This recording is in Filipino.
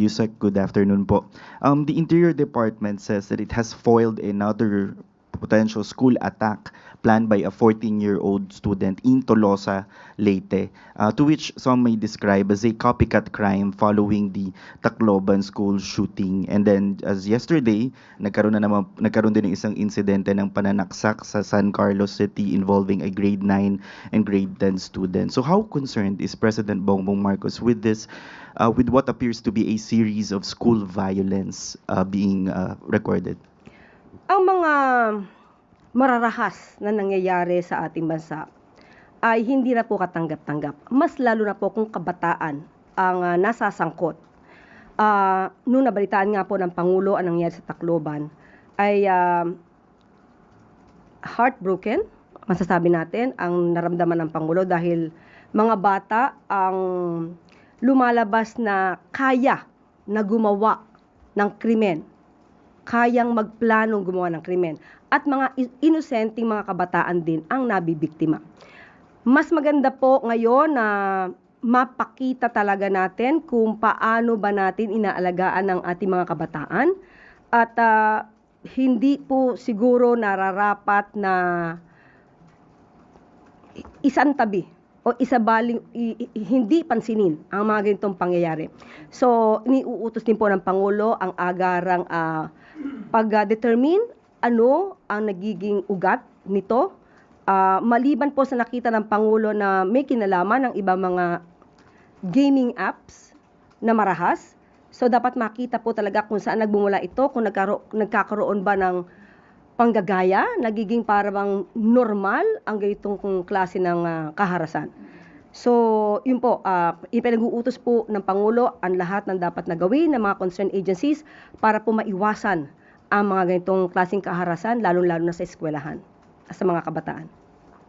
Yusek, good afternoon po. The Interior Department says that it has foiled another potential school attack planned by a 14-year-old student in Tolosa, Leyte, to which some may describe as a copycat crime following the Tacloban school shooting. And then, as yesterday, nagkaroon din ng isang insidente ng pananaksak sa San Carlos City involving a grade 9 and grade 10 student. So how concerned is President Bongbong Marcos with this, with what appears to be a series of school violence being recorded? Ang mga mararahas na nangyayari sa ating bansa ay hindi na po katanggap-tanggap. Mas lalo na po kung kabataan ang nasasangkot. Nung nabalitaan nga po ng Pangulo ang nangyari sa Tacloban, ay heartbroken, masasabi natin, ang naramdaman ng Pangulo dahil mga bata ang lumalabas na kaya na gumawa ng krimen, kayang magplanong gumawa ng krimen, at mga inosenteng mga kabataan din ang nabibiktima. Mas maganda po ngayon na mapakita talaga natin kung paano ba natin inaalagaan ang ating mga kabataan at hindi po siguro nararapat na isantabi o isabaling hindi pansinin ang mga ganitong pangyayari. So, iniuutos din po ng Pangulo ang agarang pag-determine ano ang nagiging ugat nito. Maliban po sa nakita ng Pangulo na may kinalaman ng ibang mga gaming apps na marahas, so dapat makita po talaga kung saan nagbumula ito, kung nagkakaroon ba ng panggagaya, nagiging parang normal ang ganitong klase ng kaharasan. So, yun po, ipinag-uutos po ng Pangulo ang lahat ng dapat na gawin ng mga concerned agencies para po maiwasan ang mga ganitong klaseng kaharasan, lalo-lalo na sa eskwelahan, sa mga kabataan.